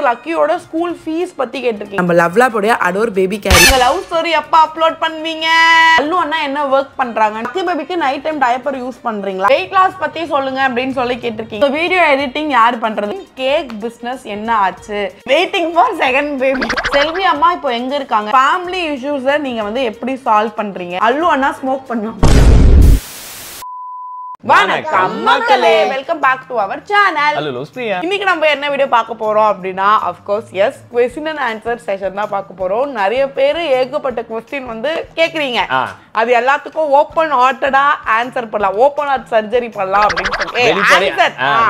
அப்புறம் லக்கியோட school fees பத்தி கேட்டிருக்கீங்க. நம்ம லவ்லாபோட அடோர் பேபி கேரியர் இந்த லவ் ஸ்டோரி எப்ப அப்லோட் பண்ணுவீங்க? அல்லு அண்ணா என்ன வர்க் பண்றாங்க? லக்கி பேபிக்கு நைட் டைம் டயப்பர் யூஸ் பண்றீங்களா? வெயிட் லாஸ் பத்தி சொல்லுங்க அப்படின்னு சொல்லி கேட்டிருக்கீங்க. வீடியோ எடிட்டிங் யார் பண்றது? கேக் பிசினஸ் என்ன ஆச்சு? Waiting for second baby. Selvi அம்மா இப்போ எங்க இருக்காங்க? ஃபேமிலி இஷ்யூஸை நீங்க வந்து எப்படி சால்வ் பண்றீங்க? அல்லு அண்ணா ஸ்மோக் பண்ணுவாங்க. வணக்கம் மக்களே, welcome back to our channel. Hello லோஸ்பிரியா. இன்னைக்கு நம்ம என்ன வீடியோ பார்க்க போறோம் அப்படின்னா of course yes question and answer session தான் பார்க்க போறோம். நிறைய பேர் ஏகப்பட்ட क्वेश्चन வந்து கேக்குறீங்க. அது எல்லாத்துக்கும் ஓபன் ஹார்ட்டடா ஆன்சர் பண்ணலாம், ஓபன் ஹார்ட் சர்ஜரி பண்ணலாம் அப்படின்னு சொல்லி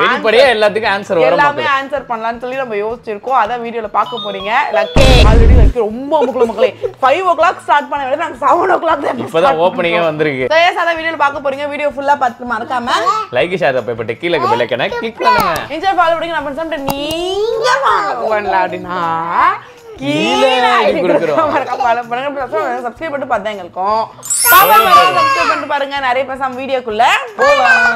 வெளிப்படையா எல்லாத்துக்கும் ஆன்சர் வரும், எல்லாமே ஆன்சர் பண்ணலாம்னு சொல்லி நம்ம யோசிச்சிருக்கோம். அதான் வீடியோல பார்க்க போறீங்க. லக்கி ஆல்ரெடி லக்கி ரொம்ப மக்களே 5 o'clock ஸ்டார்ட் பண்ண வேண்டியது நாங்க 7 o'clock தான் இப்பதான் ஓபனிங்கே வந்திருக்கு. சோ எஸ் அத வீடியோல பார்க்க போறீங்க. வீடியோ ஃபுல்லா பார்த்து மறக்காம லைக் ஷேர் பண்ணி கீழ இருக்க பெல் ஐகானை கிளிக் பண்ணுங்க. இன்ஸ்டா ஃபாலோ பண்ணுங்க. நம்ம சொல்லிட்டு நீங்க பண்ணலாம் அப்படினா கீழ ஐடி கொடுக்குறோம். மறக்காம ஃபாலோ பண்ணுங்க. சப்ஸ்கிரைப் பண்ணிட்டு பார்த்தா எங்களுக்கும் சப்ஸ்கிரைப் பண்ணிட்டு பாருங்க. நிறைய பேசாம வீடியோக்குள்ள போலாம்.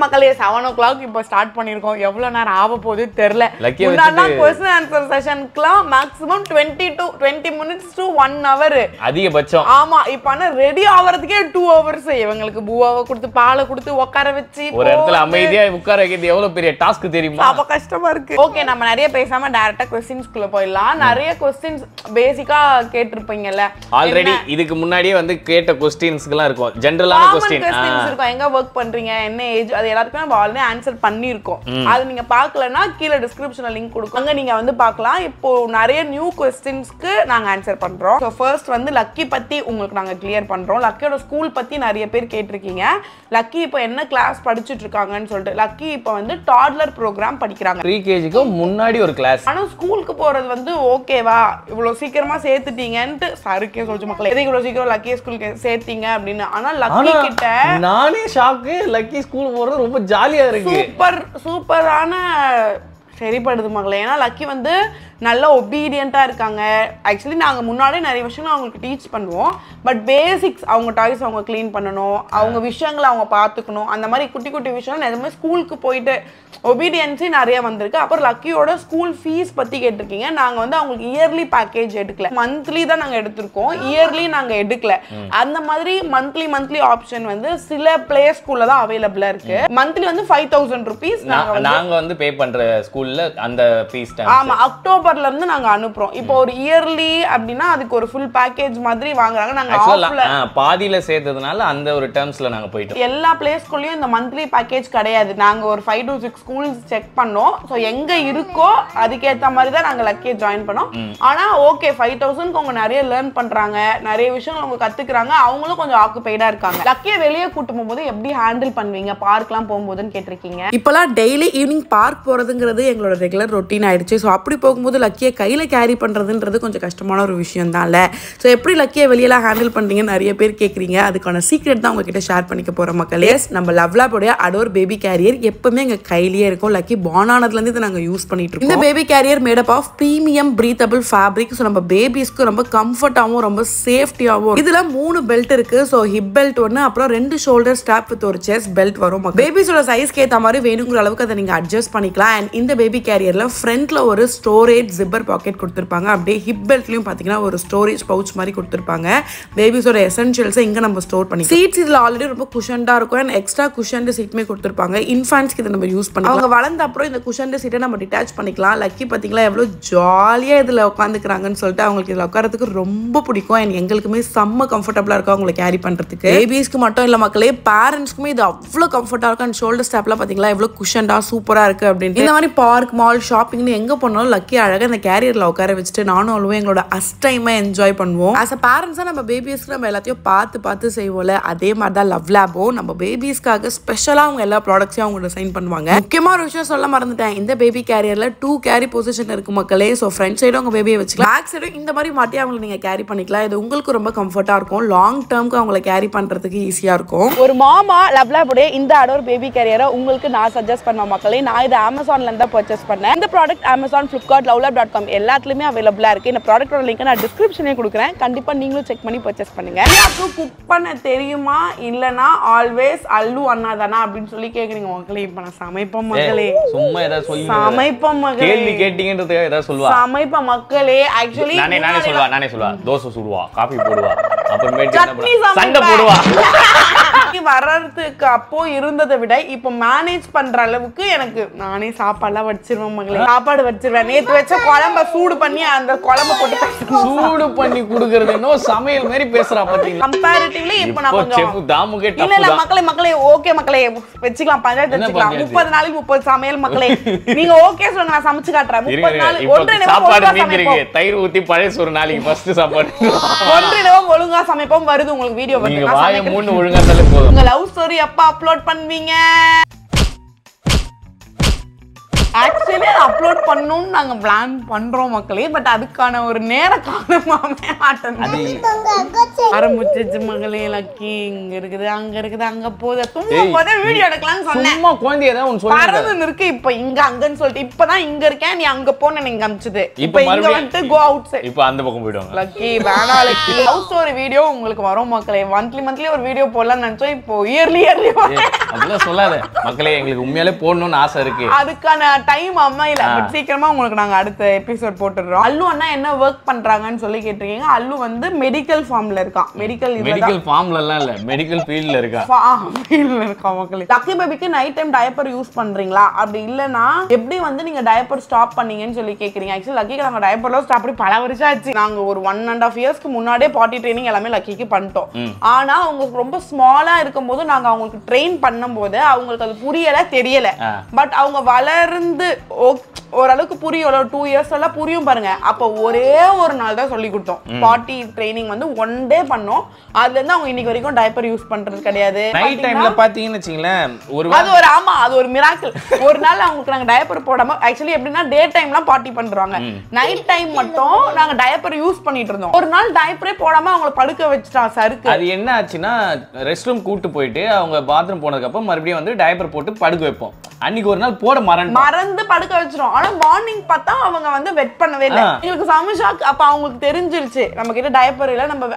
மக்களே 7 o'clock இப்போ ஸ்டார்ட் பண்ணிருக்கோம். எவ்வளவு நேரம் ஆக போகுது தெரியல. முன்னாடி क्वेश्चन ஆன்சர் செஷனுக்குலாம் மேக்ஸिमम 20 minutes to 1 hour அதிகபட்சம். ஆமா, இப்போ ரெடி ஆவறதுக்கே 2 hours. இவங்களுக்கு பூவாவை கொடுத்து பாலை கொடுத்து உட்கார வச்சு ஒரு இடத்துல அமைதியா உட்கார வைக்கிறது எவ்வளவு பெரிய டாஸ்க் தெரியுமா? அப்ப கஷ்டமா இருக்கு. ஓகே, நம்ம நிறைய பேசாம டைரக்டா क्वेश्चंसக்குள்ள போயிடலாம். நிறைய क्वेश्चंस பேசிக்கா கேட்டிருப்பீங்கல்ல ஆல்ரெடி. இதுக்கு முன்னாடியே வந்து கேட்ட क्वेश्चंसக்குலாம் இருக்கும், ஜெனரலான क्वेश्चन இருக்கும். எங்க வர்க் பண்றீங்க, என்ன ஏஜ், அது எல்லாத்துக்கும் நம்ம ஆல்ரெடி ஆன்சர் பண்ணிருக்கோம். அது நீங்க பார்க்கலனா கீழ டிஸ்கிரிப்ஷன்ல லிங்க் கொடுக்கும், அங்க நீங்க வந்து பார்க்கலாம். இப்போ நிறைய நியூ क्वेश्चंसக்கு நாங்க ஆன்சர் பண்றோம். சோ ஃபர்ஸ்ட் வந்து லக்கி பத்தி உங்களுக்கு நாங்க கிளியர் பண்றோம். லக்கியோட ஸ்கூல் பத்தி நிறைய பேர் கேட்டிருக்கீங்க. லக்கி இப்போ என்ன கிளாஸ் படிச்சிட்டு இருக்காங்கன்னு சொல்லிட்டு. லக்கி இப்போ வந்து டாட்லர் ப்ரோக்ராம் படிக்கிறாங்க. 3kgக்கு முன்னாடி ஒரு கிளாஸ். ஆனா ஸ்கூலுக்கு போறது வந்து ஓகேவா, இவ்வளவு சீக்கிரமா சேர்த்துட்டீங்கன்னு சாருக்கே சொல்லிச்சு மக்களே. எதுக்கு இவ்வளவு சீக்கிரம் லக்கி ஸ்கூலுக்கு சேர்த்தீங்க அப்படின்னு. ஆனா லக்கி கிட்ட நானே ஷாக்கு. லக்கி ஸ்கூல் போறது ரொம்ப ஜாலியா இருக்கு. சூப்பரான சரிப்படுது மகளே. ஏன்னா லக்கி வந்து நல்ல ஒபீடியண்டா இருக்காங்க. ஆக்சுவலி நாங்க முன்னாடியே நிறைய விஷயங்கள் அவங்களுக்கு டீச் பண்ணுவோம். பட் பேசிக்ஸ், அவங்க டாய்ஸ் அவங்க க்ளீன் பண்ணணும், அவங்க விஷயங்களை அவங்க பார்த்துக்கணும், அந்த மாதிரி குட்டி குட்டி விஷயம் எதுவுமே ஸ்கூலுக்கு போயிட்டு ஒபீடியன்ஸே நிறைய வந்திருக்கு. அப்புறம் லக்கியோட ஸ்கூல் ஃபீஸ் பத்தி கேட்டிருக்கீங்க. நாங்க வந்து அவங்களுக்கு இயர்லி பேக்கேஜ் எடுக்கல, மந்த்லி தான் நாங்க எடுத்திருக்கோம், இயர்லி நாங்க எடுக்கல. அந்த மாதிரி மந்த்லி ஆப்ஷன் வந்து சில பிளே ஸ்கூல்ல தான் அவைலபிளா இருக்கு. மந்த்லி வந்து 5000 rupees நாங்க வந்து பே பண்ற ஸ்கூல்ல அந்த ஃபீஸ் தான். ஆமா, அக்டோபர்ல இருந்து நாங்க அனுப்புறோம். இப்போ ஒரு இயர்லி அப்படினா அதுக்கு ஒரு ஃபுல் பேக்கேஜ் மாதிரி வாங்குறாங்க. நாங்க ஆஃப்ல பாதியில சேர்த்ததுனால அந்த ஒரு டர்ம்ஸ்ல நாங்க போய்ட்டோம். எல்லா பிளே ஸ்கூல்லயும் இந்த மந்த்லி பேக்கேஜ் கிடையாது. நாங்க ஒரு 5 to 6 ஸ்கூல்ஸ் செக் பண்ணோம். சோ எங்க இருக்கோ அதுக்கு ஏத்த மாதிரி தான் நாங்க லக்கியை ஜாயின் பண்ணோம். ஆனா ஓகே, 5000க்கு அவங்க நிறைய லேர்ன் பண்றாங்க, நிறைய விஷயங்கள் அவங்க கத்துக்கறாங்க, அவங்களும் கொஞ்சம் ஆக்குபைடா இருக்காங்க. லக்கியை வெளியே கூட்டு போகும்போது எப்படி ஹேண்டில் பண்ணுவீங்க, பார்க்லாம் போகும்போதுன்னு கேட்டிருக்கீங்க. இப்பெல்லாம் டெய்லி ஈவினிங் பார்க் போறதுங்கிறது எங்களோட ரெகுலர் ரொட்டீன் ஆயிடுச்சு. ஸோ அப்படி போகும்போது லக்கியை கையில் கேரி பண்ணுறதுன்றது கொஞ்சம் கஷ்டமான ஒரு விஷயம் தான் இல்லை. ஸோ எப்படி லக்கியை வெளியெல்லாம் ஹேண்டில் பண்ணுறீங்கன்னு நிறைய பேர் கேட்குறீங்க. அதுக்கான சீக்ரெட் தான் உங்ககிட்ட ஷேர் பண்ணிக்க போகிற மக்களே. நம்ம லவ்லாபோடைய அடோர் பேபி கேரியர் எப்பவுமே எங்கள் கையிலேயே இருக்கும். லக்கி பார்ன் ஆனதுலேருந்து இதை நாங்கள் யூஸ் பண்ணிட்டு இருக்கோம். இந்த baby carrier made up of premium breathable fabric. So நம்ம பேபிஸ்க்கு ரொம்ப கம்ஃபர்ட்டாகவும் ரொம்ப சேஃப்டியாகவும். இதில் 3 பெல்ட் இருக்கு. ஸோ ஹிப் பெல்ட் ஒன்று, அப்புறம் 2 ஷோல்டர் ஸ்ட்ராப் வித் ஒரு செஸ்ட் பெல்ட் வரும். பேபிஸோட சைஸ்க்கு ஏற்ற மாதிரி வேணுங்கிற அளவுக்கு அதை நீங்கள் அட்ஜஸ்ட் பண்ணிக்கலாம். அண்ட் இந்த பேபி கேரியர்ல ஃப்ரண்ட்ல ஒரு ஸ்டோரேஜ் ஜிப்பர் பாக்கெட் கொடுத்துருப்பாங்க. அப்படியே ஹிப் பெல்ட்லயும் பாத்தீங்கன்னா ஒரு ஸ்டோரேஜ் பவுச் மாதிரி கொடுத்துருப்பாங்க. பேபிஸோட எசென்ஷியல்ஸை இங்க நம்ம ஸ்டோர் பண்ணி. சீட்ஸ் இதுல ஆல்ரெடி ரொம்ப குஷன்டா இருக்கும். அண்ட் எக்ஸ்ட்ரா குஷன்டு சீட்மே கொடுத்துருப்பாங்க. இன்ஃபான்ஸ்க்கு இதை நம்ம யூஸ் பண்ணிக்கலாம். அவங்க வளர்ந்த அப்புறம் இந்த குஷன்டு சீட்டை நம்ம டிட்டாச் பண்ணிக்கலாம். லக்கி பாத்தீங்களா எவ்வளவு ஜாலியா இதுல உட்காந்துக்கிறாங்கன்னு சொல்லிட்டு. அவங்களுக்கு இதுல உட்காரத்துக்கு ரொம்ப பிடிக்கும். அண்ட் எங்களுக்குமே செம்ம கம்ஃபர்டபுளா இருக்கும் அவங்களை கேரி பண்றதுக்கு. பேபிஸ்க்கு மட்டும் இல்ல மக்களே, பேரண்ட்ஸ்க்குமே இது அவ்வளவு கம்ஃபர்ட்டா இருக்கும். அண்ட் ஷோல்டர் ஸ்ட்ராப்லாம் பாத்தீங்களா எவ்வளவு குஷன்டா சூப்பரா இருக்கு அப்படின்னு. இந்த மாதிரி பார்க், மால், ஷாப்பிங்னு எங்க போனாலும் லக்கி அழகா இந்த கேரியர்ல உட்கார வச்சுட்டு நானும் அழுவும் எங்களோட டைமை என்ஜாய் பண்ணுவோம். ஆஸ் அ பேரண்ட்ஸா நம்ம பேபிஸ்க்கு நம்ம எல்லாத்தையும் பார்த்து செய்வோம்ல, அதே மாதிரி தான் லவ் லேபோ நம்ம பேபிஸ்க்காக ஸ்பெஷலா அவங்க எல்லா ப்ராடக்ட்ஸையும் அவங்க டிசைன் பண்ணுவாங்க. முக்கியமா ஒரு விஷயம் சொல்ல மறந்துட்டேன். இந்த பேபி கேரியர்ல 2 கேரி பொசிஷன் இருக்கு மக்களே. ஸோ ஃப்ரண்ட் சைடும் உங்க பேபியை வச்சுக்கலாம், பேக் சைடும் இந்த மாதிரி மாட்டி அவங்களை நீங்க கேரி பண்ணிக்கலாம். இது உங்களுக்கு ரொம்ப கம்ஃபர்ட்டா இருக்கும். லாங் டேர்ம்க்கு அவங்களை கேரி பண்றதுக்கு ஈஸியா இருக்கும். ஒரு மாமா லவ் லேபோட இந்த அடோர் பேபி கேரியரை உங்களுக்கு நான் சஜஸ்ட் பண்ணுவேன் மக்களே. நான் இது அமேசான்ல இருந்தா பர்ச்சேஸ் பண்ணேன். இந்த ப்ராடக்ட் Amazon, Flipkart, lovelyfe.com எல்லாத்துலயுமே அவைலபிளா இருக்கு. இந்த ப்ராடக்ட்டோட லிங்க் நான் டிஸ்கிரிப்ஷன்லயே கொடுக்குறேன். கண்டிப்பா நீங்களும் செக் பண்ணி பர்ச்சேஸ் பண்ணுங்க. யாருக்கு குக் பண்ண தெரியுமா இல்லனா ஆல்வேஸ் அல்லு அண்ணா தானா அப்படின்னு சொல்லி கேக்குறீங்க மக்களே. இப்ப நான் சமைப்பேன் மக்களே. சும்மா ஏதாவது சொல்லி சமைப்பேன் மக்களே. கேள்வி கேட்டிங்கன்றதுக்காக ஏதாவது சொல்லுவா. சமைப்பேன் மக்களே. ஆக்சுவலி நானே சொல்லுவா. தோசை சுடுவா, காபி போடுவா, அப்புறமேட்டு சண்டை போடுவா. வர்றதுக்கு அப்போ இருந்ததை விட இப்போ மேனேஜ் பண்ற அளவுக்கு எனக்கு நானே சாப்பாடுலாம் வச்சிருவேன் மகளே. சாப்பாடு வச்சிருவேன். நேத்து வச்ச குழம்ப சூடு பண்ணி அந்த குழம்ப போட்டு சூடு பண்ணி குடுக்கறது இன்னும் சமையல் மாதிரி பேசுறா பாத்தீங்களா. கம்பேரிட்டிவ்லி இப்போ நான் கொஞ்சம் செஃப் தாமுகே டஃப். இல்ல மக்களே ஓகே மக்களே வச்சுக்கலாம். பஞ்சாயத்து வச்சுக்கலாம். 30 நாளைக்கு 30 சமையல் மக்களே. நீங்க ஓகே சொல்லுங்க, நான் சமைச்சு காட்டுறேன். 30 நாள் ஒன்றரை சாப்பாடு மீந்திருக்கு. தயிர் ஊத்தி பழைய சோறு நாளைக்கு ஃபர்ஸ்ட் சாப்பாடு. ஒன்றரை ஒழுங்கா சமைப்போம். வருது உங்களுக்கு வீடியோ வருது. நீங்க வாயை மூணு ஒழுங்கா இருந்தாலே போதும். உங்க லவ் ஸ்டோரி எப்ப அப்லோட் பண்ணுவீங்க? ஆக்சுவலி அப்லோட் பண்ணணும்னு நாங்க பிளான் பண்றோம் மக்களே. பட் அதுக்கான ஒரு நேர காலமாமே ஆரம்பிச்சிச்சு மகளே. லக்கி இங்க இருக்குது, அங்க இருக்குது, அங்க போகுது. தூங்கும் போதே வீடியோ எடுக்கலாம்னு சொன்னேன். சும்மா குழந்தை ஏதாவது ஒன்னு சொல்லுங்க. பறந்து இருக்கு. இப்ப இங்க அங்கன்னு சொல்லிட்டு இப்பதான் இங்க இருக்கேன், நீ அங்க போன நீங்க அமிச்சது. இப்ப இங்க வந்து கோ அவுட் சைட். இப்ப அந்த பக்கம் போய்டுவாங்க. லக்கி வேணா லக்கி. லவ் ஸ்டோரி வீடியோ உங்களுக்கு வரும் மக்களே. மந்த்லி ஒரு வீடியோ போடலாம்னு நினைச்சோம். இப்போ இயர்லி அதெல்லாம் சொல்லாத மக்களே. எங்களுக்கு உண்மையாலே போடணும்னு ஆசை இருக்கு. அதுக்கான டைம் அமையல. பட் சீக்கிரமா உங்களுக்கு நாங்க அடுத்த எபிசோட் போட்டுறோம். அல்லு அண்ணா என்ன வர்க் பண்றாங்கன்னு சொல்லி கேட்டிருக்கீங்க. அல்லு வந்து மெடிக்கல் ஃபார்ம்ல இருக்கான். மெடிக்கல் ஃபார்ம்ல எல்லாம் இல்ல, மெடிக்கல் ஃபீல்ட்ல இருக்கா. ஃபீல்ட்ல இருக்கா மக்களே. லக்கி பேபிக்கு நைட் டைம் டயப்பர் யூஸ் பண்றீங்களா? அப்படி இல்லனா எப்படி வந்து நீங்க டயப்பர் ஸ்டாப் பண்ணீங்கன்னு சொல்லி கேக்குறீங்க. ஆக்சுவலி லக்கிக்கு நாங்க டயப்பர்ல ஸ்டாப் பண்ணி பல வருஷம் ஆச்சு. நாங்க ஒரு 1.5 இயர்ஸ்க்கு முன்னாடியே பாட்டி ட்ரைனிங் எல்லாமே லக்கிக்கு பண்ணிட்டோம். ஆனா அவங்க ரொம்ப ஸ்மாலா இருக்கும்போது நாங்க அவங்களுக்கு ட்ரெயின் பண்ணும்போது அவங்களுக்கு அது புரியல, தெரியல. பட் அவங்க வளர்ந்து ஓரளவுக்கு புரியும். 2 இயர்ஸ் எல்லாம் புரியும் பாருங்க. அப்போ ஒரே ஒரு நாள் தான் சொல்லி கொடுத்தோம். பாட்டி ட்ரைனிங் வந்து 1 டே பண்ணோம். அதுல இருந்து அவங்க இன்னைக்கு வரைக்கும் டைப்பர் யூஸ் பண்றது கிடையாது. நைட் டைம்ல பாத்தீங்கன்னு வெச்சீங்களேன், அது ஒரு மிராக்கிள். ஒரு நாள் அவங்களுக்கு நாங்க டைப்பர் போடாம, ஆக்சுவலி எப்படின்னா டே டைம்லாம் பாட்டி பண்றாங்க, நைட் டைம் மட்டும் நாங்க டைப்பர் யூஸ் பண்ணிட்டு இருந்தோம். ஒரு நாள் டைப்பரே போடாம அவங்கள படுக்க வச்சுட்டான் சருக்கு. அது என்ன ஆச்சுன்னா, ரெஸ்ட் ரூம் கூட்டு போயிட்டு அவங்க பாத்ரூம் போனதுக்கு அப்புறம் மறுபடியும் வந்து டைப்பர் போட்டு படுக்க வைப்போம். அன்னைக்கு ஒரு நாள் போட மறந்து படுக்க வச்சிரும். ஆனா மார்னிங் பார்த்தா அவங்க வந்து வெட் பண்ணவே இல்லை. எங்களுக்கு செம ஷாக். அப்ப அவங்களுக்கு தெரிஞ்சிருச்சு நம்ம கிட்ட டயப்பர் இல்ல. நம்ம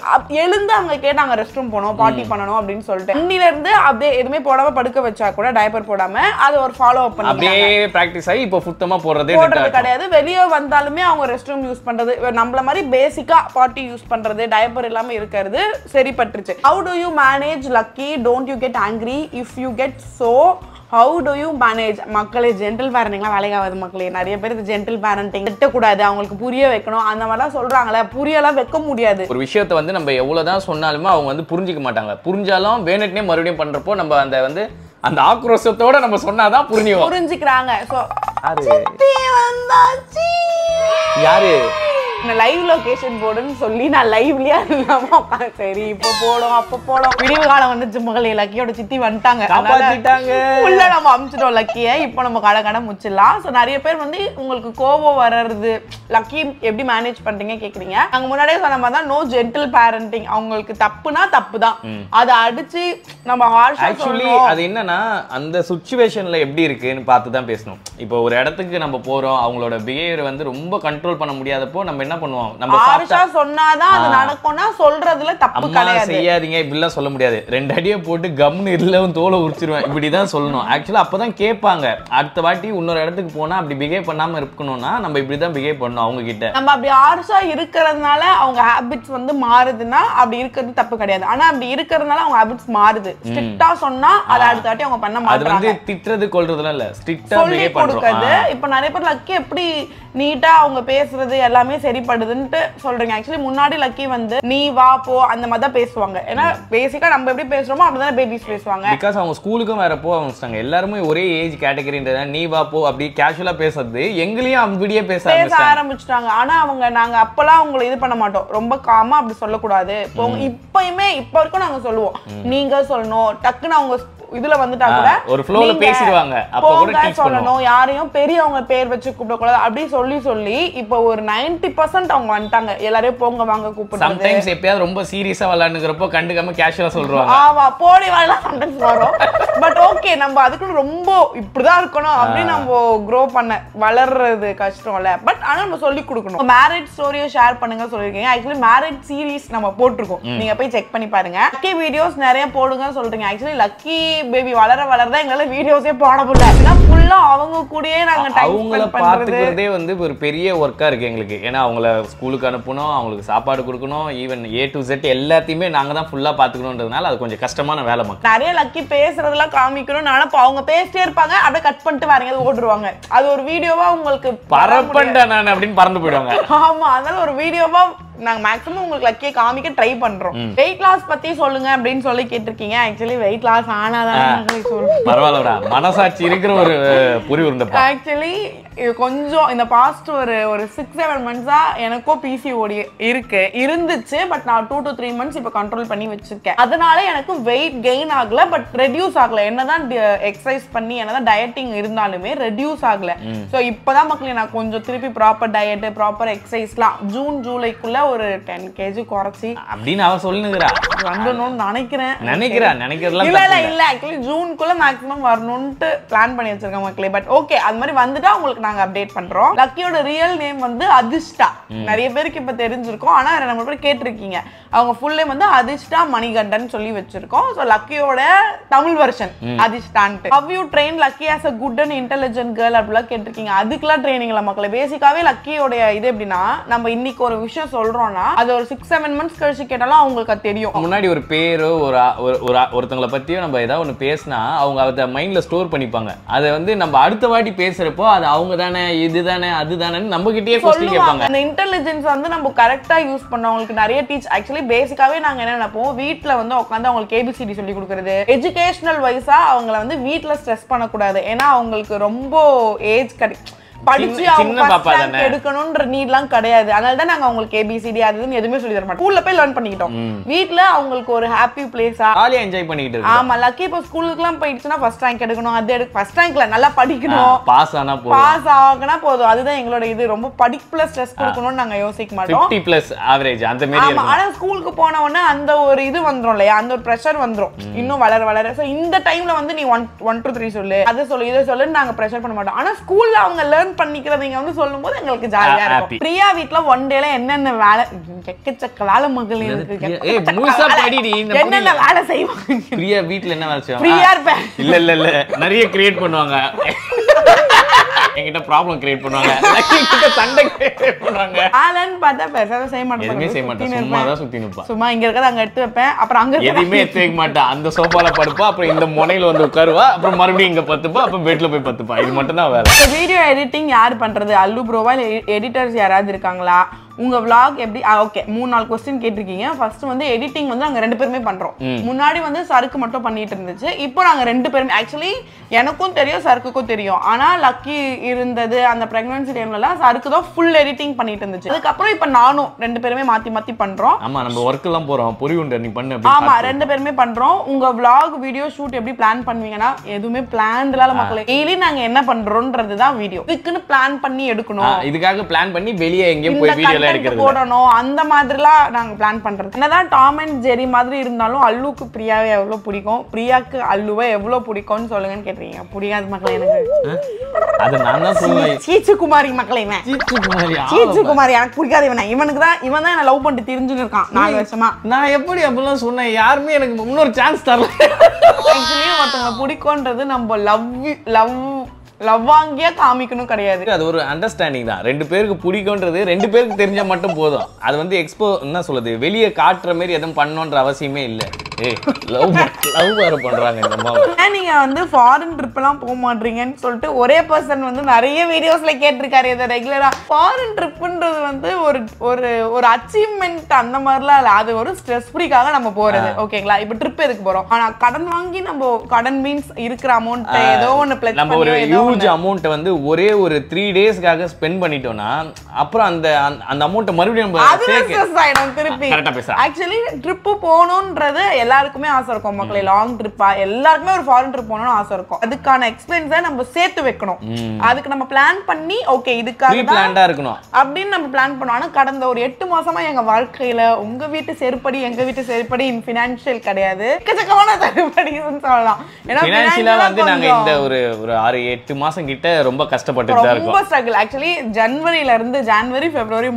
எழுந்து அவங்க கேட்டாங்க ரெஸ்ட் ரூம் போனோம், பாட்டி பண்ணணும் அப்படின்னு சொல்லிட்டு. அன்னில இருந்து அப்படியே எதுவுமே போடாம படுக்க வச்சா கூட டயப்பர் போடாம அதை ஒரு ஃபாலோ அப் பண்ணி அப்படியே பிராக்டிஸ் ஆகி இப்ப சுத்தமா போடுறது கிடையாது. வெளியே வந்தாலுமே அவங்க ரெஸ்ட் ரூம் யூஸ் பண்றது, நம்மள மாதிரி பேசிக்கா பாட்டி யூஸ் பண்றது, டயப்பர் இல்லாம இருக்கிறது சரிப்பட்டுருச்சு. How do you manage Lucky? Don't you get angry? If you get so, how do you manage? மக்களே ஜென்டில் பேரண்டிங்லாம் வேலைக்காகாது மக்களே. நிறைய பேர் இது ஜென்டில் பேரண்டிங் திட்டக்கூடாது, அவங்களுக்கு புரிய வைக்கணும் அந்த மாதிரிலாம் சொல்றாங்களே. புரியலாம் வைக்க முடியாது. ஒரு விஷயத்தை வந்து நம்ம எவ்வளவுதான் சொன்னாலுமே அவங்க வந்து புரிஞ்சிக்க மாட்டாங்க. புரிஞ்சாலும் வேணும்னே மறுபடியும் பண்றப்போ நம்ம அந்த வந்து அந்த ஆக்ரோஷத்தோட நம்ம சொன்னாதான் புரிஞ்சுக்கிறாங்க. யாரு லைவ் லொகேஷன் போடுன்னு சொல்லி நான் லைவ்லயே இல்லாம உட்காந்து சரி இப்போ போடும் அப்ப போடும். விடிவு காலம் வந்துச்சு மகளே. லக்கியோட சித்தி வந்துட்டாங்க, உள்ள நம்ம அமிச்சிட்டோம் லக்கிய. இப்போ நம்ம கடை முச்சிடலாம். ஸோ நிறைய பேர் வந்து உங்களுக்கு கோபம் வர்றது லக்கி எப்படி மேனேஜ் பண்றீங்க கேக்குறீங்க. நாங்க முன்னாடியே சொன்ன மாதிரி தான், நோ ஜென்டில் பேரண்டிங். அவங்களுக்கு தப்புனா தப்பு தான், அதை அடிச்சு நம்ம ஹார்ஷா சொல்லணும். அது என்னன்னா அந்த சிச்சுவேஷன்ல எப்படி இருக்குன்னு பார்த்து தான் பேசணும். இப்போ ஒரு இடத்துக்கு நம்ம போறோம், அவங்களோட பிஹேவியர் வந்து ரொம்ப கண்ட்ரோல் பண்ண முடியாதப்போ நம்ம என்ன பண்ணுவோம், நம்ம ஹார்ஷா சொன்னாதான் அது நடக்கும்னா சொல்றதுல தப்பு கிடையாது. செய்யாதீங்க இப்படிலாம் சொல்ல முடியாது. 2 அடியை போட்டு கம்னு இல்லவும் தோலை உரிச்சிருவேன் இப்படிதான் சொல்லணும். ஆக்சுவலா அப்பதான் கேட்பாங்க. அடுத்த வாட்டி இன்னொரு இடத்துக்கு போனா அப்படி பிஹேவ் பண்ணாம இருக்கணும்னா நம்ம இப்படிதான் பிஹேவ் பண்ணணும் அவங்க கிட்ட. நம்ம அப்படி ஹார்ஷா இருக்கிறதுனால அவங்க ஹாபிட்ஸ் வந்து மாறுதுன்னா அப்படி இருக்கிறது தப்பு கிடையாது. ஆனா அப்படி இருக்கிறதுனால அவங்க ஹாபிட்ஸ் மாறுது. ஸ்ட்ரிக்ட்டா சொன்னா அதை அடுத்த வாட்டி அவங்க பண்ண மாட்டாங்க. அது வந்து திட்றது கொல்றதுலாம் இல்ல, ஸ்ட்ரிக்ட்டா பிஹேவ் பண்றோம். இப்போ நிறைய பேர் லக்கி எப்படி நீட்டா அவங்க பேசுறது எல்லாமே சரிப்படுதுன்னு சொல்றீங்க. ஆக்சுவலி முன்னாடி லக்கி வந்து நீ வா போ அந்த மாதிரி தான் பேசுவாங்க. ஏன்னா பேசிக்கா நம்ம எப்படி பேசுறோமோ அப்படிதான் பேபிஸ் பேசுவாங்க. பிகாஸ் அவங்க ஸ்கூலுக்கும் வேற போக ஆரம்பிச்சிட்டாங்க. எல்லாருமே ஒரே ஏஜ் கேட்டகரின்றத நீ வா போ அப்படி கேஷுவலா பேசுறது எங்களையும் அப்படியே பேச ஆரம்பிச்சிட்டாங்க. ஆனா அவங்க நாங்க அப்பெல்லாம் அவங்களை இது பண்ண மாட்டோம், ரொம்ப காமா அப்படி சொல்லக்கூடாது. இப்பயுமே இப்ப வரைக்கும் நாங்க சொல்லுவோம், நீங்க சொல்லணும். டக்குன்னு அவங்க இதுல வந்துட்டா கூட ஒரு ஃப்ளோல பேசிடுவாங்க. அப்ப கூட டீச் சொல்லணும், யாரையும் பெரியவங்க பேர் வச்சு கூப்பிட கூடாது அப்படி சொல்லி இப்போ ஒரு 90% அவங்க வந்துட்டாங்க. எல்லாரையும் போங்க வாங்க கூப்பிடுறது. சம்டைம்ஸ் எப்பயாவது ரொம்ப சீரியஸா விளையாடுறப்போ கண்டுக்காம கேஷுவலா சொல்றாங்க. ஆமா போடி வாழலாம் சம்டைம்ஸ் வரும். பட் ஓகே நம்ம அதுக்கு ரொம்ப இப்படிதான் இருக்கணும் அப்படின்னு நம்ம க்ரோ பண்ண வளர்றது கஷ்டம் இல்ல. பட் ஆனா நம்ம சொல்லி கொடுக்கணும். மேரேஜ் ஸ்டோரியை ஷேர் பண்ணுங்க சொல்லிருக்கீங்க. ஆக்சுவலி மேரேஜ் சீரிஸ் நம்ம போட்டிருக்கோம், நீங்க போய் செக் பண்ணி பாருங்க. லக்கி வீடியோஸ் நிறைய போடுங்க சொல்றீங்க. ஆக்சுவலி லக்கி பேபி வளரதான் எங்களால வீடியோஸே போட முடியல. ஏன்னா ஃபுல்லா அவங்க கூடயே நாங்க டைம் ஸ்பெண்ட் பாத்துக்கிறதே வந்து ஒரு பெரிய ஒர்க்கா இருக்கு எங்களுக்கு. ஏன்னா அவங்கள ஸ்கூலுக்கு அனுப்பணும், அவங்களுக்கு சாப்பாடு கொடுக்கணும், ஈவன் A to Z எல்லாத்தையுமே நாங்க தான் ஃபுல்லா பாத்துக்கணும்ன்றதுனால அது கொஞ்சம் கஷ்டமான வேலை. மக்கள் நிறைய லக்கி பேசுறதெல்லாம் காமிக்கணும். நினைப்பா அவங்க பேசிட்டே இருப்பாங்க, அப்படியே கட் பண்ணிட்டு வரீங்க ஓடுருவாங்க. அது ஒரு வீடியோவா உங்களுக்கு பரப்பண்டா நான் அப்படின்னு பறந்து போயிடுவாங்க. ஆமா அதனால ஒரு வீடியோவா நாங்க மேக்ஸிமம் உங்களுக்கு லக்கியை காமிக்க ட்ரை பண்றோம். வெயிட் லாஸ் பத்தி சொல்லுங்க அப்படின்னு சொல்லி கேட்டிருக்கீங்க. ஆக்சுவலி வெயிட் லாஸ் ஆனாதான் பரவாயில்லடா, மனசாட்சி இருக்கிற ஒரு புரி உருண்டப்பா. ஆக்சுவலி கொஞ்சம் இந்த பாஸ்ட் ஒரு 6-7 மந்த்ஸா எனக்கும் PCOD இருந்துச்சு. பட் நான் 2 to 3 months இப்ப கண்ட்ரோல் பண்ணி வச்சிருக்கேன். அதனால எனக்கு வெயிட் கெயின் ஆகல, பட் ரெடியூஸ் ஆகல. என்னதான் எக்ஸசைஸ் பண்ணி என்னதான் டயட்டிங் இருந்தாலுமே ரெடியூஸ் ஆகல. சோ இப்பதான் மக்களே நான் கொஞ்சம் திருப்பி ப்ராப்பர் டயட் ப்ராப்பர் எக்ஸசைஸ்லாம் ஜூன் ஜூலைக்குள்ள ஒரு 10 kg குறைச்சி அப்படின்னு அவ சொல்லுங்கறா வரணும்னு நினைக்கிறேன். இல்ல ஆக்சுவலி ஜூன்குள்ள மேக்ஸிமம் வரணும்னு பிளான் பண்ணி வச்சிருக்கேன் மக்களே. பட் ஓகே அது மாதிரி வந்துட்டா உங்களுக்கு நாங்க அப்டேட் பண்றோம். லக்கியோட ரியல் நேம் வந்து அதிஷ்டா. நிறைய பேருக்கு இப்ப தெரிஞ்சிருக்கும், ஆனா நம்ம பேர் கேட்டிருக்கீங்க. அவங்க ஃபுல் நேம் வந்து அதிஷ்டா மணிகண்டன் சொல்லி வச்சிருக்கோம். சோ லக்கியோட தமிழ் வெர்ஷன் அதிஷ்டான்ட்டு. How you train Lucky as a good and intelligent girl அப்படிலாம் கேட்டிருக்கீங்க. அதுக்கெல்லாம் ட்ரைனிங்ல மக்களே. பேசிக்காவே லக்கியோட இது எப்படின்னா, நம்ம இன்னைக்கு ஒரு விஷயம் சொல்றோம்னா அது ஒரு 6-7 months கழிச்சு கேட்டாலும் அவங்களுக்கு அது தெரியும். முன்னாடி ஒரு பேரோ ஒருத்தங்களை பத்தியோ நம்ம ஏதாவது ஒன்று பேசினா அவங்க அதை மைண்ட்ல ஸ்டோர் பண்ணிப்பாங்க. அதை வந்து நம்ம அடுத்த வாட்டி பேசுறப்போ அது அவங்க தானே இதுதானே அதுதானே நம்ம கிட்டயே கொஸ்டின் கேட்பாங்க. அந்த இன்டெலிஜென்ஸ் வந்து நம்ம கரெக்டா யூஸ் பண்ண அவங்களுக்கு நிறைய டீச். ஆக்சுவலி பேசிக்காவே நாங்க என்ன நினைப்போம், வீட்ல வந்து உட்காந்து அவங்களுக்கு ABCD சொல்லி கொடுக்கறது, எஜுகேஷனல் வைஸா அவங்கள வந்து வீட்ல ஸ்ட்ரெஸ் பண்ணக்கூடாது. ஏன்னா அவங்களுக்கு ரொம்ப ஏஜ் படிச்சு அவங்க எடுக்கணும்ன்ற நீட்லாம் கிடையாது. அதனால தான் நாங்க அவங்களுக்கு ABCD அதுன்னு எதுவுமே சொல்லி தர மாட்டோம். ஸ்கூல்ல போய் லேர்ன் பண்ணிக்கிட்டோம். வீட்ல அவங்களுக்கு ஒரு ஹாப்பி பிளேஸா ஜாலியா என்ஜாய் பண்ணிட்டு இருக்கு. ஆமா லக்கி இப்போ ஸ்கூலுக்குலாம் போயிடுச்சுன்னா ஃபர்ஸ்ட் ரேங்க் எடுக்கணும், அது ஃபர்ஸ்ட் ரேங்க்ல நல்லா படிக்கணும், பாஸ் ஆகனா போதும். அதுதான் எங்களோட இது. ரொம்ப படிப்புல ஸ்ட்ரெஸ் கொடுக்கணும்னு நாங்க யோசிக்க மாட்டோம். 50+ ஆவரேஜ் அந்த மாதிரி இருக்கும். ஆனா ஸ்கூலுக்கு போன உடனே அந்த ஒரு இது வந்துரும் இல்லையா, அந்த ஒரு பிரஷர் வந்துரும் இன்னும் வளர. சோ இந்த டைம்ல வந்து நீ 1 2 3 சொல்லு, அது சொல்லு, இதை சொல்லுன்னு நாங்க பிரஷர் பண்ண மாட்டோம். ஆனா ஸ்கூல்ல அவங்க லேர்ன் பண்ணிக்கிறதீங்க வந்து சொல்லும்போது எங்களுக்கு ஜாலியா இருக்கும். பிரியா வீட்ல ஒன் டேல என்னென்ன வேலை, எக்கச்சக்க வேலை மகளே இருக்கு. என்னென்ன வேலை செய்வாங்க பிரியா வீட்ல? என்ன வேலை செய்வாங்க? பிரியா இருப்பேன். இல்ல நிறைய கிரியேட் பண்ணுவாங்க. என்கிட்ட ப்ராப்ளம் கிரியேட் பண்ணுவாங்க, லக்கி கிட்ட சண்டை கிரியேட் பண்ணுவாங்க. ஆலன் பார்த்தா பெருசாவே செய்ய மாட்டேன். எதுவுமே செய்ய மாட்டேன், சும்மா தான் சுத்தி நிப்பா. சும்மா இங்க இருக்கத அங்க எடுத்து வைப்பேன், அப்புறம் அங்க எதுவுமே எடுத்து வைக்க மாட்டேன். அந்த சோஃபால படுப்பா, அப்புறம் இந்த முனையில வந்து உட்காருவா, அப்புறம் மறுபடியும் இங்க பத்துப்பா, அப்புறம் பெட்ல போய் பத்துப்பா. இது மட்டும் தான் வேலை. வீடியோ எடிட்டிங் யார் பண்றது? அல்லு ப்ரோவா இல்ல எடிட்டர்ஸ் யாராவது இருக்காங்களா? உங்க vlog எப்படி? ஓகே 3-4 क्वेश्चन கேட்டிருக்கீங்க. ஃபர்ஸ்ட் வந்து எடிட்டிங் வந்து நாங்க 2 பேருமே பண்றோம். முன்னாடி வந்து சருக்கு மட்டும் பண்ணிட்டு இருந்துச்சு. இப்போ நாங்க 2 பேருமே ஆக்சுவலி எனக்கும் தெரியும் சருக்குக்கும் தெரியும். ஆனா லக்கி இருந்தது அந்த பிரெக்னன்சி டைம்லலாம் சருக்கு தான் ஃபுல் எடிட்டிங் பண்ணிட்டு இருந்துச்சு. அதுக்கு அப்புறம் இப்போ நானும் 2 பேருமே மாத்தி பண்றோம். ஆமா நம்ம வர்க் எல்லாம் போறோம். பொரி உண்டை நீ பண்ணு. ஆமா 2 பேருமே பண்றோம். உங்க vlog வீடியோ ஷூட் எப்படி பிளான் பண்ணுவீங்கன்னா எதுவுமே பிளான்ல மக்களே. டெய்லி நாங்க என்ன பண்றோம்ன்றது தான் வீடியோ. இதுக்குன்னு பிளான் பண்ணி எடுக்கணும். இதுக்காக பிளான் பண்ணி வெளியே எங்கேயும் போய் வீடியோ போடணும் அந்த மாதிரிலாம் நாங்க பிளான் பண்றது. என்னதான் டாம் அண்ட் ஜெரி மாதிரி இருந்தாலும் அல்லுக்கு பிரியாவை எவ்வளவு பிடிக்கும், பிரியாக்கு அல்லுவை எவ்வளவு பிடிக்கும்னு சொல்லுங்கன்னு கேட்டீங்க. பிடிக்காத மக்களே எனக்கு. அது நான் தான் சொல்லுவேன். சீச்சுகுமாரி மக்களே. சீச்சுகுமாரி எனக்கு பிடிக்காத. இவனுக்கு தான் இவன் தான் என்ன லவ் பண்ணிட்டு தெரிஞ்சுன்னு இருக்கான் 4 வருஷமா. நான் எப்படி அப்படிலாம் சொன்னேன்? யாருமே எனக்கு இன்னொரு சான்ஸ் தரல. ஆக்சுவலி ஒருத்தவங்க பிடிக்கும்ன்றது நம்ம லவ்வாங்கியா காமிக்கணும் கிடையாது. அது ஒரு அண்டர்ஸ்டாண்டிங் தான். 2 பேருக்கு பிடிக்கும்ன்றது 2 பேருக்கு தெரிஞ்சா மட்டும் போதும். அது வந்து என்ன சொல்லுது, வெளியே காட்டுற மாதிரி எதுவும் பண்ணணுன்ற அவசியமே இல்லை. லவ் வேற பண்றாங்க இந்த அம்மா. நீங்க வந்து ஃபாரின் ட்ரிப் எல்லாம் போக மாட்டீங்கன்னு சொல்லிட்டு ஒரே பர்சன் வந்து நிறைய வீடியோஸ்ல கேட்டிருக்காரு. இதை ரெகுலரா ஃபாரின் ட்ரிப்ன்றது வந்து ஒரு அச்சீவ்மெண்ட் அந்த மாதிரிலாம் இல்ல. அது ஒரு ஸ்ட்ரெஸ் ஃப்ரீக்காக நம்ம போறது. ஓகேங்களா? இப்ப ட்ரிப் எதுக்கு போறோம்? ஆனா கடன் வாங்கி நம்ம கடன் மீன்ஸ் இருக்கிற அமௌண்ட் ஏதோ ஒன்னு பிளஸ் நம்ம ஒரு ஹியூஜ் அமௌண்ட் வந்து ஒரே ஒரு 3 டேஸ்க்காக ஸ்பெண்ட் பண்ணிட்டோம்னா அப்புறம் அந்த அமௌண்ட் மறுபடியும் நம்ம திருப்பி. ஆக்சுவலி ட்ரிப் போகணும்ன்றது எல்லாருக்குமே ஆசை இருக்கும் மக்களே, லாங் ட்ரிப்பா எல்லாருக்குமே ஒரு ஃபாரின் ட்ரிப் போகணும்னு ஆசை இருக்கும். அதுக்கான எக்ஸ்பென்ஸை நம்ம சேர்த்து வைக்கணும். அதுக்கு நம்ம பிளான் பண்ணி ஓகே இதுக்காக இருக்கணும் அப்படின்னு நம்ம பிளான் பண்ணோம். ஆனா கடந்த ஒரு 8 மாசமா எங்க வாழ்க்கையில உங்க வீட்டு செருப்படி எங்க வீட்டு செருப்படி ஃபினான்ஷியல் கிடையாது, எக்கச்சக்கமான செருப்படின்னு சொல்லலாம். ஏன்னா ஃபினான்ஷியலா வந்து நாங்க இந்த ஒரு 6-8 மாசம் கிட்ட ரொம்ப கஷ்டப்பட்டு தான் இருக்கோம். ரொம்ப ஸ்ட்ரகிள். ஆக்சுவலி ஜனவரில இருந்து ஜனவரி பிப்ரவரி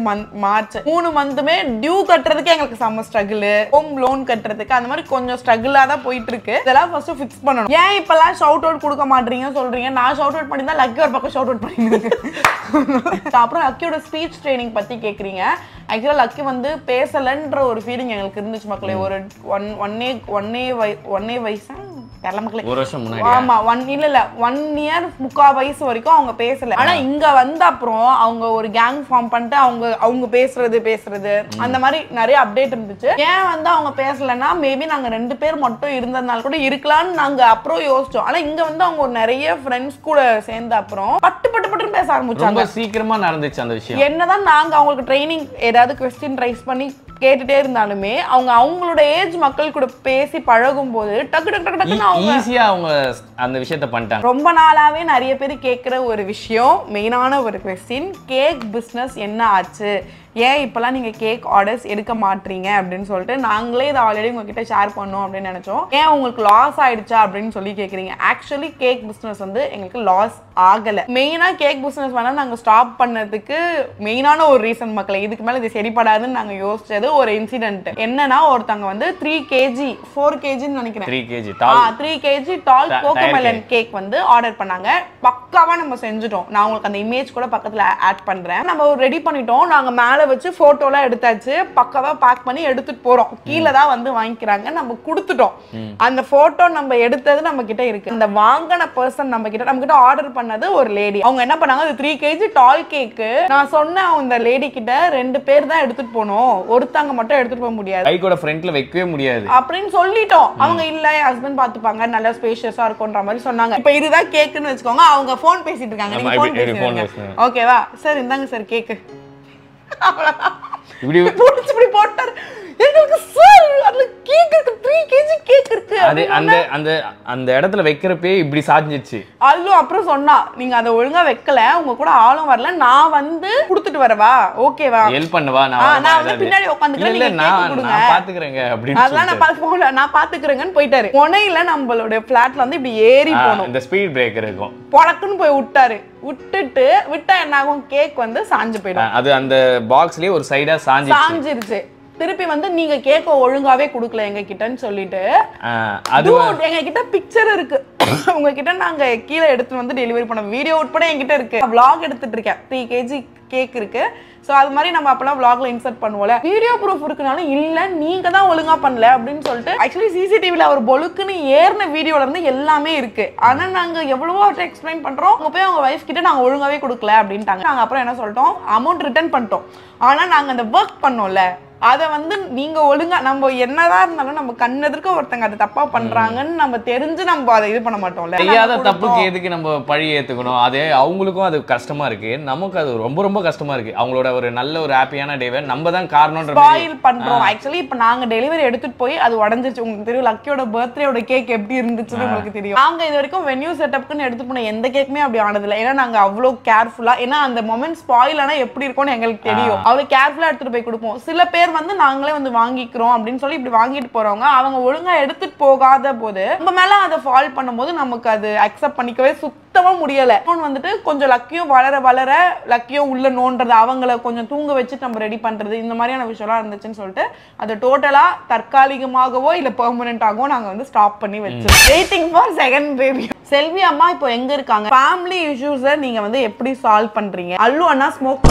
மார்ச் 3 மந்த்துமே டியூ கட்டுறதுக்கு எங்களுக்கு செம்ம ஸ்ட்ரகிள், ஹோம் லோன் கட்டுறதுக்கு அந்த மாதிரி கொஞ்சம் ஸ்ட்ரகிளா தான் போயிட்டு இருக்கு. இதெல்லாம் ஃபர்ஸ்ட் ஃபிக்ஸ் பண்ணணும். ஏன் இப்பெல்லாம் ஷவுட் அவுட் கொடுக்க மாட்டீங்க சொல்றீங்க? நான் ஷவுட் அவுட் பண்ணி தான் லக்கி ஒரு பக்கம் ஷவுட் அவுட் பண்ணிருக்கு. அப்புறம் லக்கியோட ஸ்பீச் ட்ரைனிங் பத்தி கேக்குறீங்க. ஆக்சுவலா லக்கி வந்து பேசலன்ற ஒரு ஃபீலிங் எங்களுக்கு இருந்துச்சு மக்களே. ஒரு ஒன் ஏ வயசா ஒரு வருஷம் முன்னாடி. ஆமா 1 இயர் 3/4 வயசு வரைக்கும் அவங்க பேசல. ஆனா இங்க வந்த அப்புறம் அவங்க ஒரு கேங் ஃபார்ம் பண்ணிட்டு அவங்க பேசுறது அந்த மாதிரி நிறைய அப்டேட் இருந்துச்சு. ஏன் வந்து அவங்க பேசலன்னா மேபி நாங்க 2 பேர் மட்டும் இருந்ததுனால கூட இருக்கலாம்னு நாங்க அப்புறம் யோசிச்சோம். ஆனா இங்க வந்து அவங்க ஒரு நிறைய ஃப்ரெண்ட்ஸ் கூட சேர்ந்த அப்புறம் பட்டு பேச ஆரம்பிச்சாங்க. ரொம்ப சீக்கிரமா நடந்துச்சு அந்த விஷயம். என்னதான் நாங்க அவங்களுக்கு ட்ரைனிங் ஏதாவது क्वेश्चन ரைஸ் பண்ணி கேட்டுட்டே இருந்தாலுமே அவங்களோட ஏஜ் மக்கள் கூட பேசி பழகும் போது டக்கு டக்கு டக்கு டக்குன்னு ஈஸியா அவங்க அந்த விஷயத்தை பண்ணிட்டாங்க. ரொம்ப நாளாவே நிறைய பேர் கேட்குற ஒரு விஷயம், மெயினான ஒரு क्वेश्चन, கேக் பிஸ்னஸ் என்ன ஆச்சு, ஏன் இப்பெல்லாம் நீங்க கேக் ஆர்டர்ஸ் எடுக்க மாட்டீங்க அப்படின்னு சொல்லிட்டு நாங்களே இதை ஆல்ரெடி உங்ககிட்ட ஷேர் பண்ணோம் அப்படின்னு நினைச்சோம். ஏன் உங்களுக்கு லாஸ் ஆயிடுச்சா அப்படின்னு சொல்லி கேட்குறீங்க. ஆக்சுவலி கேக் பிஸ்னஸ் வந்து எங்களுக்கு லாஸ் ஆகலை. மெயினாக கேக் பிஸ்னஸ் வேணா நாங்கள் ஸ்டாப் பண்ணதுக்கு மெயினான ஒரு ரீசன் மக்களே, இதுக்கு மேலே இது சரிப்படாதுன்னு நாங்கள் யோசிச்சது ஒரு இன்சிடென்ட். என்னன்னா ஒருத்தவங்க வந்து 3 kg 4 kgன்னு நினைக்கிறேன் 3 kg டால் கோகோமெலன் கேக் வந்து ஆர்டர் பண்ணாங்க. பக்காவா நம்ம செஞ்சுட்டோம். நான் உங்களுக்கு அந்த இமேஜ் கூட பக்கத்துல ஆட் பண்றேன். நம்ம ரெடி பண்ணிட்டோம். நாங்க மேல வச்சு போட்டோலாம் எடுத்தாச்சு. பக்காவா பேக் பண்ணி எடுத்துட்டு போறோம். கீழே தான் வந்து வாங்கிக்கிறாங்க. நம்ம கொடுத்துட்டோம். அந்த போட்டோ நம்ம எடுத்தது நம்ம கிட்ட இருக்கு. அந்த வாங்கின பர்சன் நம்ம கிட்ட ஆர்டர் பண்ணது ஒரு லேடி. அவங்க என்ன பண்ணாங்க, அது 3 kg டால் கேக்கு. நான் சொன்னேன் அந்த லேடி கிட்ட 2 பேர் தான் எடுத்துட்டு போனோம், ஒருத்தங்க மட்டும் எடுத்துட்டு போக முடியாது, பைக்கோட ஃப்ரண்ட்ல வைக்கவே முடியாது அப்படின்னு சொல்லிட்டோம். அவங்க இல்ல ஹஸ்பண்ட் பாத்துப்பாங்க, நல்ல ஸ்பேஷியஸா இருக்கும்ன்ற மாதிரி சொன்னாங்க. இப்ப இதுதான் கேக்குன்னு வச்சுக்கோங்க. அவங்க போன் பேசிட்டு இருக்காங்க, நீங்க போன் பேசுறீங்க. ஓகேவா சார், இந்தாங்க சார் கேக்கு. இப்படி போட்டார் எங்களுக்கு சார். அதுல கேக் இருக்கு, 3 kg கேக் இருக்கு. அது அந்த இடத்துல வைக்கிறப்பே இப்படி சாஞ்சிச்சு. அல்லு அப்புறம் சொன்னா, நீங்க அதை ஒழுங்கா வைக்கல, உங்க கூட ஆளும் வரல, நான் வந்து குடுத்துட்டு வரவா, ஓகேவா, ஹெல்ப் பண்ணவா, நான் வந்து பின்னாடி உட்காந்துக்கிறேன், நீங்க கேக் கொடுங்க, நான் பாத்துக்கறேங்க அப்படின்னு. அதெல்லாம் நான் பாத்துக்கிறேங்கன்னு போயிட்டாரு. முனையில நம்மளோட பிளாட்ல வந்து இப்படி ஏறி போணும். இந்த ஸ்பீட் பிரேக்கர் இருக்கும். பொளக்குன்னு போய் விட்டா என்ன ஆகும், கேக் வந்து சாஞ்சு போயிடும். அது அந்த பாக்ஸ்லயே ஒரு சைடா சாஞ்சிருச்சு. திருப்பி வந்து நீங்க கேக்க ஒழுங்காவே குடுக்கல எங்க கிட்டன்னு சொல்லிட்டு, அது எங்க கிட்ட பிக்சர் இருக்கு, உங்ககிட்ட நாங்க கீழே எடுத்து வந்து டெலிவரி பண்ண வீடியோ உட்பட என்கிட்ட இருக்கு. vlog எடுத்துட்டு இருக்கேன். 3 kg கேக் இருக்கு. சோ அது மாதிரி நம்ம அப்பலாம் vlogல இன்சர்ட் பண்ணுவோம்ல, வீடியோ ப்ரூஃப் இருக்குனாலும் இல்ல நீங்க தான் ஒழுங்கா பண்ணல அப்படின்னு சொல்லிட்டு, ஆக்சுவலி சிசிடிவில அவர் பொலுக்குன்னு ஏறின வீடியோல இருந்து எல்லாமே இருக்கு. ஆனா நாங்க எவ்வளவோ அவர்கிட்ட எக்ஸ்பிளைன் பண்றோம். அவங்க போய் அவங்க வைஃப் கிட்ட நாங்க ஒழுங்காவே கொடுக்கல அப்படின்ட்டாங்க. நாங்க அப்புறம் என்ன சொல்லிட்டோம், அமௌண்ட் ரிட்டர்ன் பண்ணிட்டோம். ஆனா நாங்க அந்த ஒர்க் பண்ணோம்ல, அதை வந்து நீங்க ஒழுங்கா, நம்ம என்னதான் இருந்தாலும் நம்ம கண்ணெதிர்க்க ஒருத்தங்க அதை தப்பா பண்றாங்கன்னு நம்ம தெரிஞ்சு நம்ம அதை இது பண்ண மாட்டோம்ல. செய்யாத தப்புக்கு எதுக்கு நம்ம பழி ஏத்துக்கணும்? அதே அவங்களுக்கும் அது கஷ்டமா இருக்கு, நமக்கு அது ரொம்ப ரொம்ப கஷ்டமா இருக்கு. அவங்களோட ஒரு நல்ல ஒரு ஹாப்பியான டேவை நம்ம தான் காரணம்ன்ற ஸ்பாயில் பண்றோம். ஆக்சுவலி இப்ப நாங்க டெலிவரி எடுத்துட்டு போய் அது உடஞ்சிருச்சு. உங்களுக்கு தெரியும் லக்கியோட பர்த்டேயோட கேக் எப்படி இருந்துச்சுன்னு உங்களுக்கு தெரியும். நாங்க இது வரைக்கும் வென்யூ செட்டப்க்குன்னு எடுத்து போன எந்த கேக்குமே அப்படி ஆனதில்லை. ஏன்னா நாங்க அவ்வளவு கேர்ஃபுல்லா, ஏன்னா அந்த மொமெண்ட் ஸ்பாயில் ஆனா எப்படி இருக்கும்னு எங்களுக்கு தெரியும். அவ்வளவு கேர்ஃபுல்லா எடுத்துட்டு போய் கொடுப்போம். சில பேர் வந்து நாங்களே வந்து வாங்கிக்கிறோம் அப்படின்னு சொல்லி இப்படி வாங்கிட்டு போறவங்க, அவங்க ஒழுங்கா எடுத்துட்டு போகாத போது நம்ம மேல அதை ஃபால் பண்ணும்போது நமக்கு அது அக்செப்ட் பண்ணிக்கவே சுத்தமா முடியல. வந்துட்டு கொஞ்சம் லக்கியும் வளர லக்கியும் உள்ள நோன்றது, அவங்கள கொஞ்சம் தூங்க வச்சுட்டு நம்ம ரெடி பண்றது, இந்த மாதிரியான விஷயம்லாம் இருந்துச்சுன்னு சொல்லிட்டு அது டோட்டலா தற்காலிகமாகவோ இல்ல பெர்மனன்ட்டாகவோ நாங்க வந்து ஸ்டாப் பண்ணி வச்சோம். Waiting for second baby. Selvi அம்மா இப்போ எங்க இருக்காங்க? ஃபேமிலி இஷ்யூஸை நீங்க வந்து எப்படி சால்வ் பண்றீங்க? அல்லு அண்ணா ஸ்மோக்